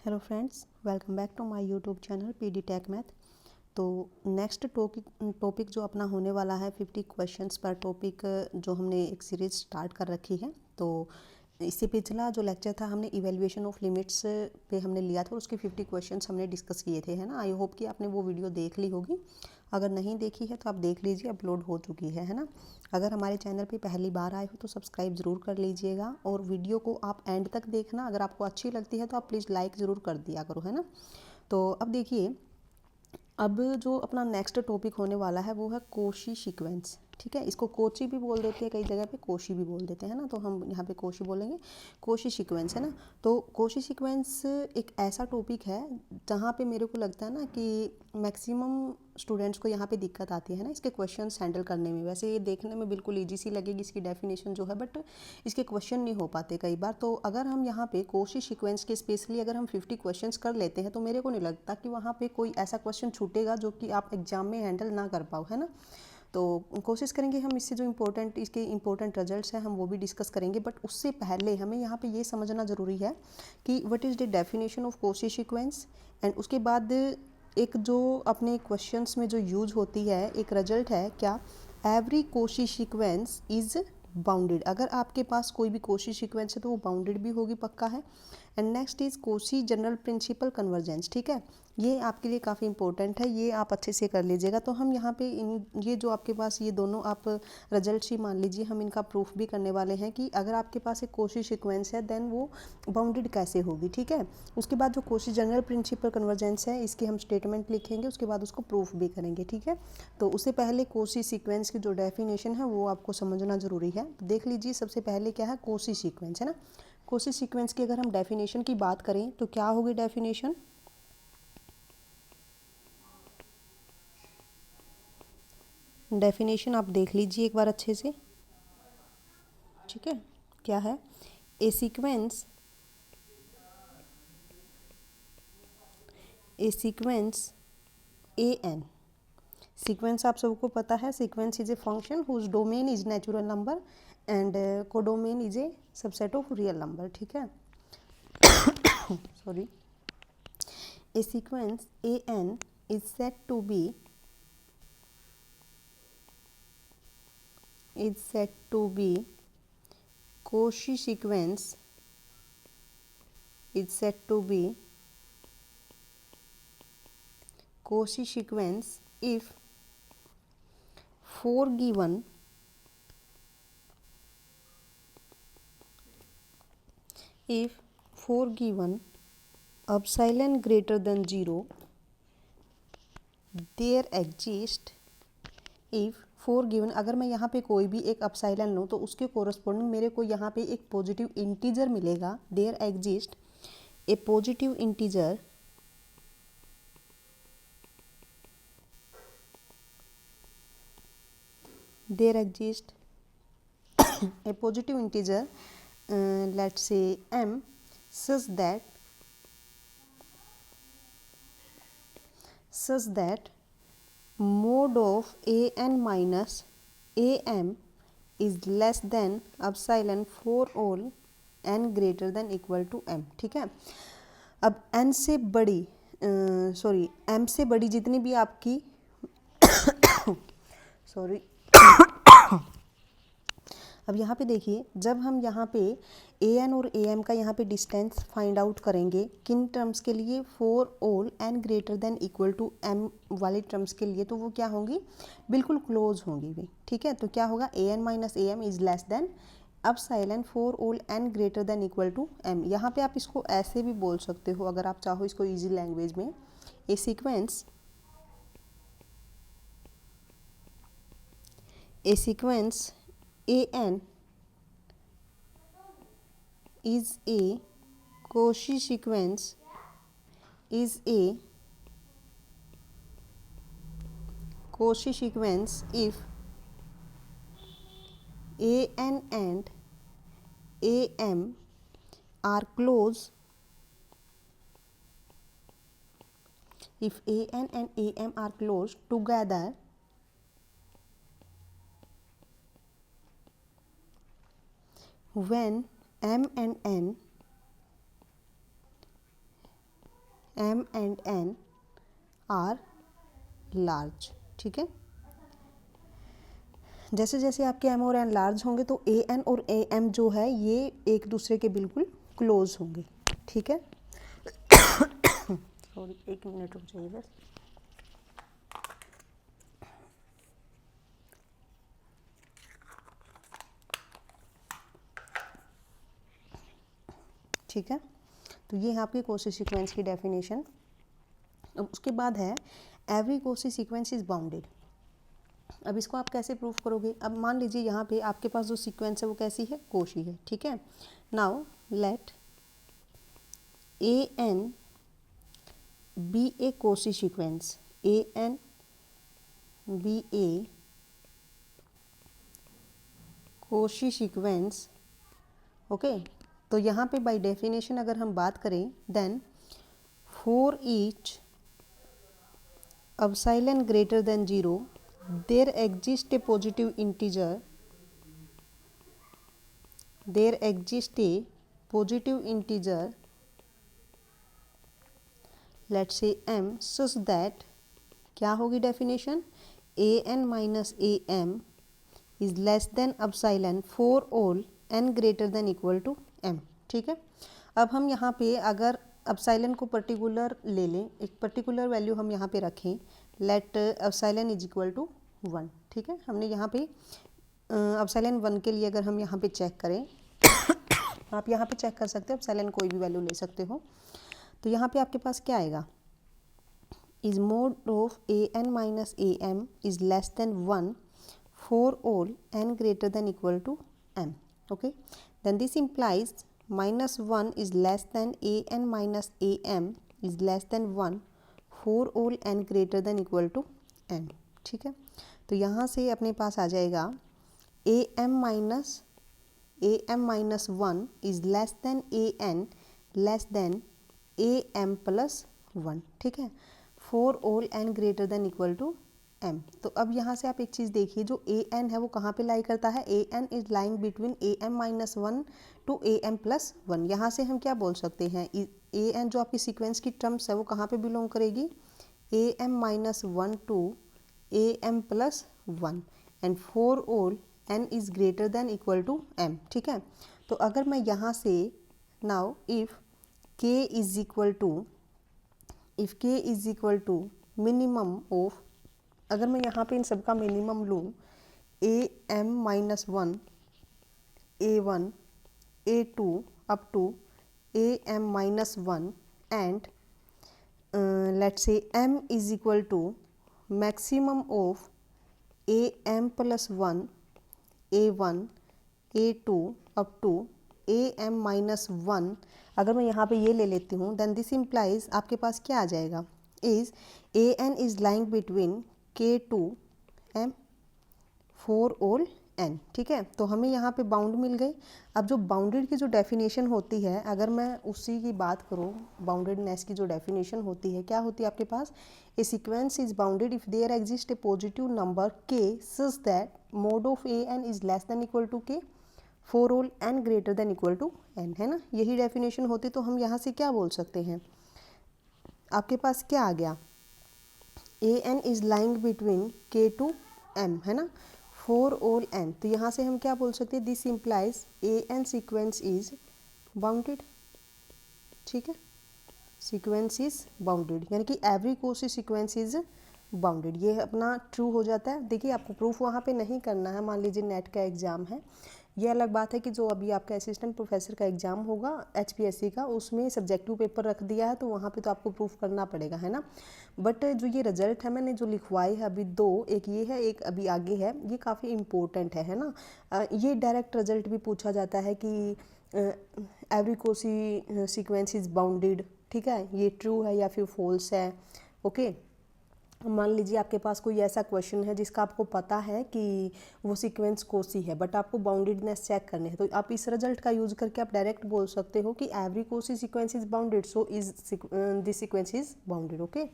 Hello friends, welcome back to my YouTube channel PD tech math. तो next topic जो अपना होने वाला है 50 क्वेश्चंस पर टॉपिक, जो हमने एक सीरीज़ स्टार्ट कर रखी है। तो इससे पिछला जो लेक्चर था हमने इवैल्यूएशन ऑफ लिमिट्स पे हमने लिया था और उसके 50 क्वेश्चंस हमने डिस्कस किए थे, है ना। आई होप कि आपने वो वीडियो देख ली होगी। अगर नहीं देखी है तो आप देख लीजिए, अपलोड हो चुकी है ना। अगर हमारे चैनल पे पहली बार आए हो तो सब्सक्राइब ज़रूर कर लीजिएगा और वीडियो को आप एंड तक देखना। अगर आपको अच्छी लगती है तो आप प्लीज़ लाइक ज़रूर कर दिया करो, है ना। तो अब देखिए, अब जो अपना नेक्स्ट टॉपिक होने वाला है वो है कोशी सीक्वेंस। ठीक है, इसको कोची भी बोल देते हैं, कई जगह पे कोशी भी बोल देते हैं ना, तो हम यहाँ पे कोशी बोलेंगे। कोशी सीक्वेंस है ना। तो कोशी सीक्वेंस एक ऐसा टॉपिक है जहाँ पे मेरे को लगता है ना कि मैक्सिमम स्टूडेंट्स को यहाँ पे दिक्कत आती है ना इसके क्वेश्चंस हैंडल करने में। वैसे ये देखने में बिल्कुल ईजी सी लगेगी इसकी डेफिनेशन जो है, बट इसके क्वेश्चन नहीं हो पाते कई बार। तो अगर हम यहाँ पे कोशी सीक्वेंस के स्पेशली अगर हम 50 क्वेश्चंस कर लेते हैं तो मेरे को नहीं लगता कि वहाँ पे कोई ऐसा क्वेश्चन छूटेगा जो कि आप एग्जाम में हैंडल ना कर पाओ, है ना। तो कोशिश करेंगे हम इससे जो इसके इम्पोर्टेंट रिजल्ट्स हैं हम वो भी डिस्कस करेंगे। बट उससे पहले हमें यहाँ पे ये समझना ज़रूरी है कि what is the definition of Cauchy sequence. And उसके बाद एक जो अपने क्वेश्चंस में जो यूज होती है एक रिजल्ट है क्या, every Cauchy sequence is bounded. अगर आपके पास कोई भी कोशी सीक्वेंस है तो वो बाउंडेड भी होगी, पक्का है। And next is Cauchy general principle convergence. ठीक है, ये आपके लिए काफ़ी इंपॉर्टेंट है, ये आप अच्छे से कर लीजिएगा। तो हम यहाँ पे ये जो आपके पास ये दोनों आप रिजल्ट्स ही मान लीजिए, हम इनका प्रूफ भी करने वाले हैं कि अगर आपके पास एक कोशी सीक्वेंस है देन वो बाउंडेड कैसे होगी। ठीक है, उसके बाद जो कोशी जनरल प्रिंसिपल कन्वर्जेंस है इसकी हम स्टेटमेंट लिखेंगे, उसके बाद उसको प्रूफ भी करेंगे। ठीक है, तो उससे पहले कोशी सीक्वेंस की जो डेफिनेशन है वो आपको समझना ज़रूरी है। तो देख लीजिए, सबसे पहले क्या है कोशी सीक्वेंस, है ना। कोशी सीक्वेंस की अगर हम डेफिनेशन की बात करें तो क्या होगी डेफिनेशन। डेफिनेशन आप देख लीजिए एक बार अच्छे से। ठीक है, क्या है, a sequence A n. Sequence आप सबको पता है, sequence is a function whose domain is natural number and codomain is a subset of real number. ठीक है, sorry. A sequence A N is set to be Cauchy sequence is said to be Cauchy sequence if four given epsilon greater than 0 there exist if four given, अगर मैं यहाँ पे कोई भी एक epsilon लूँ तो उसके कोरस्पोंडिंग मेरे को यहाँ पे एक पॉजिटिव इंटीजर मिलेगा। There exist a positive integer a positive integer, let's say m, such that mod of a n minus a m is less than epsilon for all n greater than equal to m। ठीक है, अब n से बड़ी m से बड़ी जितनी भी आपकी सॉरी अब यहाँ पे देखिए, जब हम यहाँ पे ए एन और ए एम का यहाँ पे डिस्टेंस फाइंड आउट करेंगे किन टर्म्स के लिए, for all N greater than equal to m वाले टर्म्स के लिए, तो वो क्या होंगी, बिल्कुल क्लोज होंगी भी। ठीक है, तो क्या होगा, A N minus A M is less than epsilon for all N greater than equal to M. यहाँ पे आप इसको ऐसे भी बोल सकते हो अगर आप चाहो इसको ईजी लैंग्वेज में, A sequence A N is a Cauchy sequence if a n and a m are close, if a n and a m are close together, when m and n m and n are large. ठीक है, जैसे जैसे आपके m और n large होंगे तो A N और A M जो है ये एक दूसरे के बिल्कुल क्लोज होंगे। ठीक है, सॉरी 1 मिनट रुक जाइए बस। ठीक है, तो ये है आपकी कोशी सीक्वेंस की डेफिनेशन। अब उसके बाद है every Cauchy sequence is bounded. अब इसको आप कैसे प्रूव करोगे? अब मान लीजिए यहाँ पे आपके पास जो सीक्वेंस है वो कैसी है? कोशी है। ठीक है, now let a n be a Cauchy sequence, A n be a Cauchy sequence. Okay, तो यहाँ पे बाय डेफिनेशन अगर हम बात करें then for each epsilon greater than 0 there exists a positive integer, there exists a positive integer let's say m such that क्या होगी definition? A N minus A M is less than epsilon for all n greater than equal to m। ठीक है, अब हम यहाँ पे अगर epsilon को पर्टिकुलर ले लें, एक पर्टिकुलर वैल्यू हम यहाँ पे रखें, let epsilon is equal to 1। ठीक है, हमने यहाँ पे epsilon 1 के लिए अगर हम यहाँ पे चेक करें आप यहाँ पे चेक कर सकते हो, epsilon कोई भी वैल्यू ले सकते हो। तो यहाँ पे आपके पास क्या आएगा? Is mod of A N minus A M is less than 1 for all n greater than equal to m। Okay, then this implies -1 is less than a n minus a m is less than 1 for all n greater than equal to m। ठीक है, तो यहाँ से अपने पास आ जाएगा a m minus 1 is less than a n less than a m plus 1। ठीक है, for all n greater than equal to m। तो अब यहाँ से आप एक चीज़ देखिए, जो ए एन है वो कहाँ पे लाई करता है? A N is lying between A M minus 1 to A M plus 1। यहाँ से हम क्या बोल सकते हैं? ए एन जो आपकी सीक्वेंस की टर्म्स है वो कहाँ पे बिलोंग करेगी? A M minus 1 to A M plus 1 and for all n is greater than equal to m. ठीक है, तो अगर मैं यहाँ से now if k is equal to minimum of, अगर मैं यहाँ पे इन सब का मिनिमम लूँ, a M minus 1 a 1 a 2 up to A M minus 1 and let's say m is equal to maximum of A M plus 1 a 1 a 2 up to A M minus 1, अगर मैं यहाँ पे ये ले लेती हूँ देन दिस इम्प्लाइज आपके पास क्या आ जाएगा? Is A N is lying between K to M for all N. ठीक है, तो हमें यहाँ पे बाउंड मिल गई। अब जो बाउंडेड की जो डेफिनेशन होती है, अगर मैं उसी की बात करूँ, बाउंडेडनेस की जो डेफिनेशन होती है क्या होती है आपके पास? A sequence is bounded if there exist a positive number K such that mod of A N is less than equal to K for all N greater than equal to N. है ना, यही definition होती। तो हम यहाँ से क्या बोल सकते हैं? आपके पास क्या आ गया? A N is lying between K to M, है ना, फॉर ऑल एन। तो यहाँ से हम क्या बोल सकते हैं? This implies a n sequence is bounded. ठीक है, सीक्वेंस इज बाउंडेड, यानी कि every Cauchy sequence is bounded. ये अपना ट्रू हो जाता है। देखिए, आपको प्रूफ वहाँ पे नहीं करना है। मान लीजिए नेट का एग्ज़ाम है, ये अलग बात है कि जो अभी आपका असिस्टेंट प्रोफेसर का एग्ज़ाम होगा HPSC का, उसमें सब्जेक्टिव पेपर रख दिया है, तो वहाँ पे तो आपको प्रूफ करना पड़ेगा, है ना। बट जो ये रिजल्ट है मैंने जो लिखवाए है अभी 2, एक ये है एक अभी आगे है, ये काफ़ी इम्पोर्टेंट है ना। ये डायरेक्ट रिजल्ट भी पूछा जाता है कि every Cauchy sequence is bounded. ठीक है, ये ट्रू है या फिर फॉल्स है। ओके, मान लीजिए आपके पास कोई ऐसा क्वेश्चन है जिसका आपको पता है कि वो सीक्वेंस कोशी है, बट आपको बाउंडेडनेस चेक करने हैं, तो आप इस रिजल्ट का यूज करके आप डायरेक्ट बोल सकते हो कि every Cauchy sequence is bounded, so is this sequence is bounded. Okay,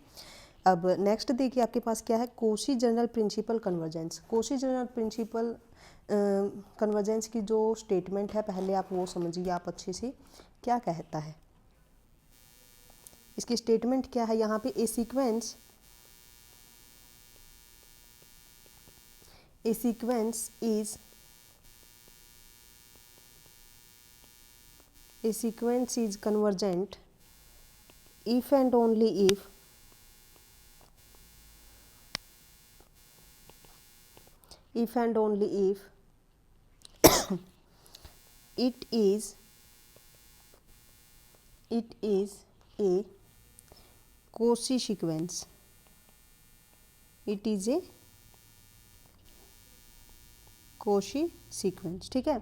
अब नेक्स्ट देखिए आपके पास क्या है? Cauchy general principle convergence. Cauchy general principle convergence की जो स्टेटमेंट है, पहले आप वो समझिए आप अच्छे से क्या कहता है। इसकी स्टेटमेंट क्या है यहाँ पे, A sequence is convergent if and only if it is a Cauchy sequence. It is a Cauchy sequence. ठीक है,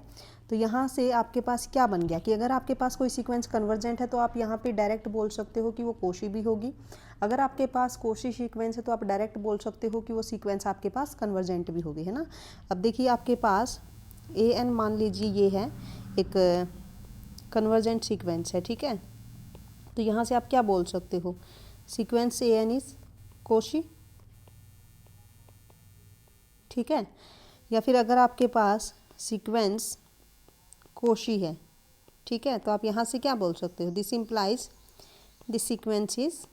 तो यहाँ से आपके पास क्या बन गया कि अगर आपके पास कोई सीक्वेंस कन्वर्जेंट है तो आप यहाँ पे डायरेक्ट बोल सकते हो कि वो Cauchy भी होगी। अगर आपके पास Cauchy सीक्वेंस है तो आप डायरेक्ट बोल सकते हो कि वो सीक्वेंस आपके पास कन्वर्जेंट भी होगी, है ना। अब देखिए आपके पास an मान लीजिए ये है एक कन्वर्जेंट सीक्वेंस है, ठीक है। तो यहाँ से आप क्या बोल सकते हो, सीक्वेंस an इज Cauchy, ठीक है। या फिर अगर आपके पास सीक्वेंस Cauchy है, ठीक है, तो आप यहाँ से क्या बोल सकते हो, this implies this sequence is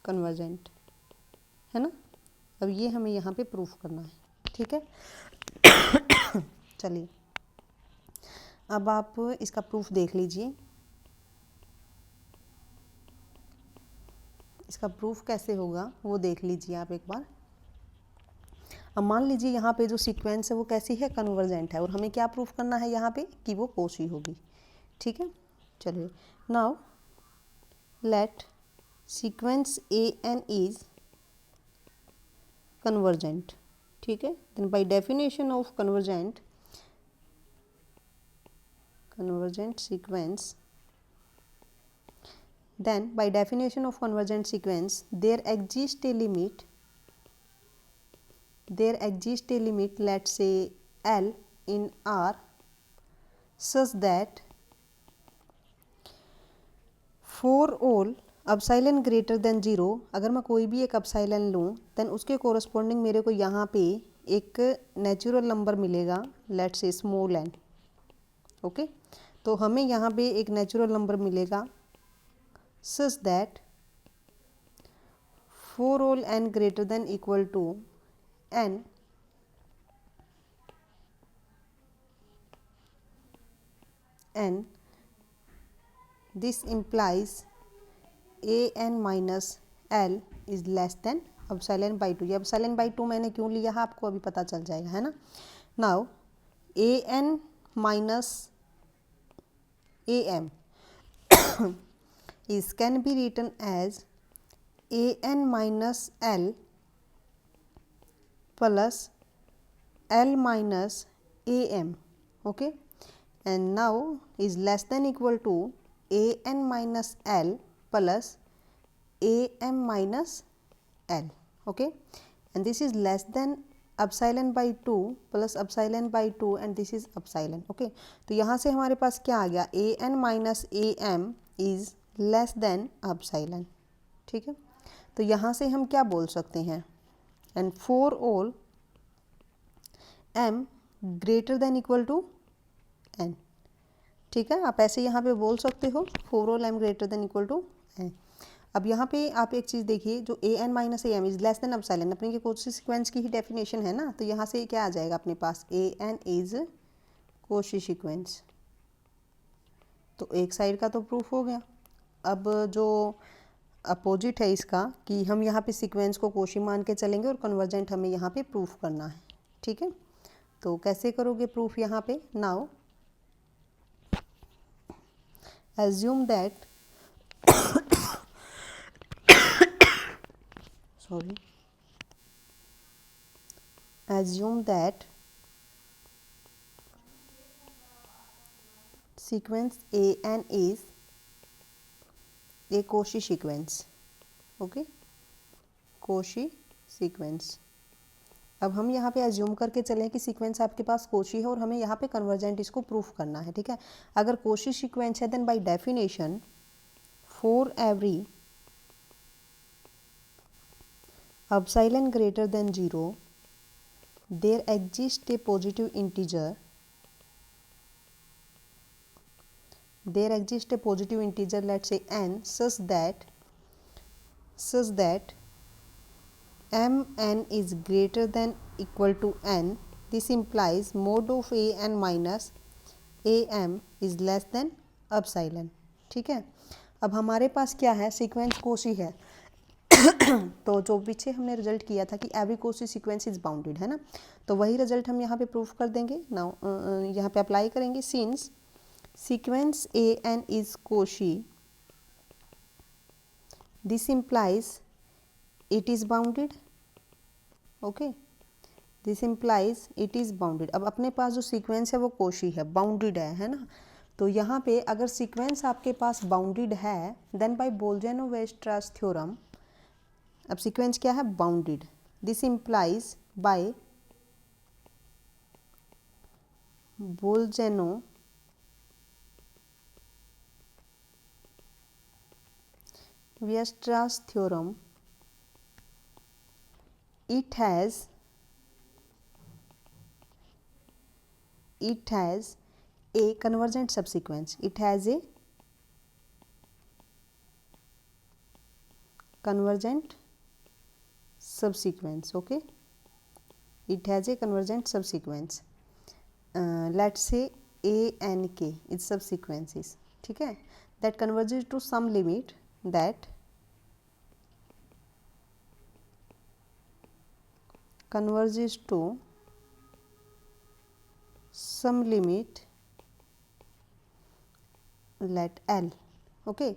convergent, है ना। अब ये हमें यहाँ पे प्रूफ करना है, ठीक है। चलिए अब आप इसका प्रूफ देख लीजिए। इसका प्रूफ कैसे होगा वो देख लीजिए आप एक बार। अब मान लीजिए यहाँ पे जो सीक्वेंस है वो कैसी है, कन्वर्जेंट है, और हमें क्या प्रूफ करना है यहाँ पे कि वो Cauchy होगी, ठीक है। चलिए now let sequence an is convergent, ठीक है। Then by definition of convergent sequence, then by definition of convergent sequence there exists a limit, let's say L in R, such that for all epsilon greater than 0, अगर मैं कोई भी एक epsilon लूँ then उसके corresponding मेरे को यहाँ पे एक नेचुरल नंबर मिलेगा, let's say small n, okay. तो हमें यहाँ पे एक नेचुरल नंबर मिलेगा such that for all n greater than equal to n this implies an minus l is less than epsilon by 2। ये एप्सिलॉन बाई 2 मैंने क्यों लिया है आपको अभी पता चल जाएगा, है ना। Now an minus am is can be written as an minus l plus l minus am, okay, and now is less than equal to an minus l plus am minus l, okay, and this is less than epsilon by 2 plus epsilon by 2 and this is epsilon, okay. तो यहाँ से हमारे पास क्या आ गया, an minus am is less than epsilon, ठीक है। तो यहाँ से हम क्या बोल सकते हैं, and for all m greater than equal to n, ठीक है। आप ऐसे यहाँ पे बोल सकते हो for all m greater than equal to n। अब यहाँ पे आप एक चीज़ देखिए, जो an minus am is less than epsilon अपने ये Cauchy सीक्वेंस की ही डेफिनेशन है ना, तो यहाँ से क्या आ जाएगा अपने पास, an इज Cauchy सीक्वेंस। तो एक साइड का तो प्रूफ हो गया। अब जो अपोजिट है इसका कि हम यहाँ पे सीक्वेंस को Cauchy मान के चलेंगे और कन्वर्जेंट हमें यहाँ पे प्रूफ करना है, ठीक है। तो कैसे करोगे प्रूफ यहाँ पे, now assume that assume that sequence an is a Cauchy sequence, okay, Cauchy sequence। अब हम यहाँ पे एज्यूम करके चलें कि सीक्वेंस आपके पास Cauchy है और हमें यहाँ पे कन्वर्जेंट इसको प्रूफ करना है, ठीक है। अगर Cauchy सीक्वेंस है then by definition for every epsilon greater than 0 there exists a positive integer, let's say n, such that such that mn is greater than equal to n. This implies mod of an minus am is less than epsilon. ठीक है, अब हमारे पास क्या है, sequence Koshi है। तो जो पीछे हमने रिजल्ट किया था कि every Cauchy sequence is bounded, है ना, तो वही रिजल्ट हम यहाँ पे प्रूफ कर देंगे। नाउ यहाँ पे अप्लाई करेंगे। Since sequence A N is Cauchy, this implies it is bounded. Okay, this implies it is bounded. अब अपने पास जो सीक्वेंस है वो कोशी है, बाउंडेड है ना। तो यहाँ पे अगर सीक्वेंस आपके पास बाउंडेड है, देन बाय बोल्जेनो-वेस्ट्रास थ्योरम, अब सीक्वेंस क्या है, bounded. This implies by Bolzano-Weierstrass theorem, it has a convergent subsequence. It has a convergent subsequence. Okay, it has a convergent subsequence. Let's say a n k is subsequences. ठीक है, that converges to some limit, that converges to some limit let L। Okay,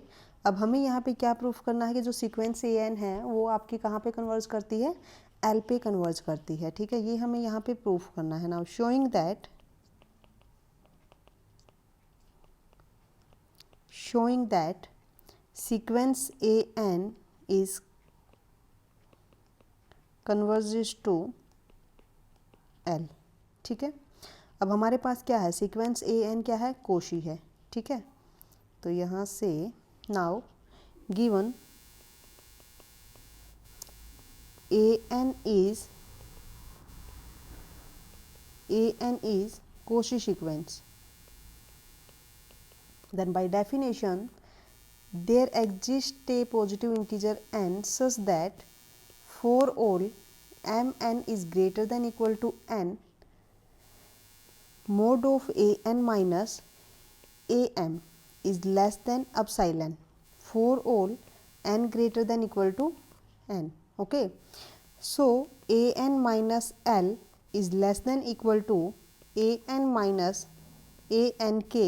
अब हमें यहाँ पे क्या proof करना है कि जो सीक्वेंस ए एन है वो आपकी कहाँ पे कन्वर्ज करती है, एल पे कन्वर्ज करती है। ठीक है, ये हमें यहाँ पे प्रूफ करना है। Now showing that sequence A N is converges to l. ठीक है, अब हमारे पास क्या है, सीक्वेंस ए एन क्या है, कोशी है। ठीक है, तो यहाँ से now given a N is Cauchy sequence, then by definition there exists a positive integer n such that for all mn is greater than equal to n, mod of a n minus am is less than epsilon for all n greater than equal to n. Okay, so a n minus l is less than equal to a n minus a n k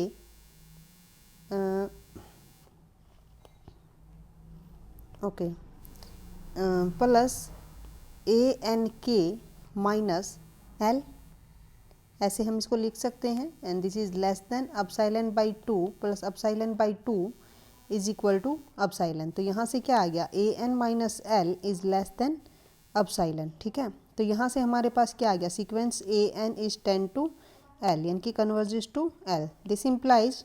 okay plus A N K minus L, ऐसे हम इसको लिख सकते हैं। And this is less than epsilon by 2 plus epsilon by 2 is equal to epsilon. तो यहाँ से क्या आ गया, A N minus L is less than epsilon. ठीक है, तो यहाँ से हमारे पास क्या आ गया, sequence A N is tend to l, यानी कि converges to l. This implies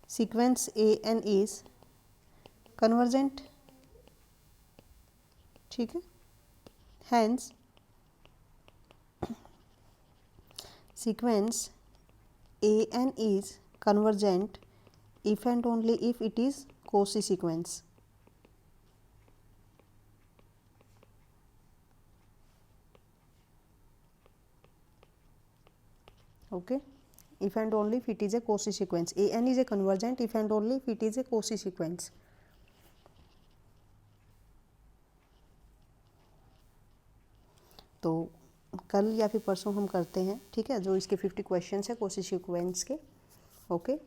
sequence A N is convergent. ठीक है, hence sequence A N is convergent if and only if it is Cauchy sequence. Okay, if and only if it is a Cauchy sequence. an is a convergent if and only if it is a Cauchy sequence. तो कल या फिर परसों हम करते हैं, ठीक है, जो इसके 50 क्वेश्चंस है Cauchy सीक्वेंस के। ओके।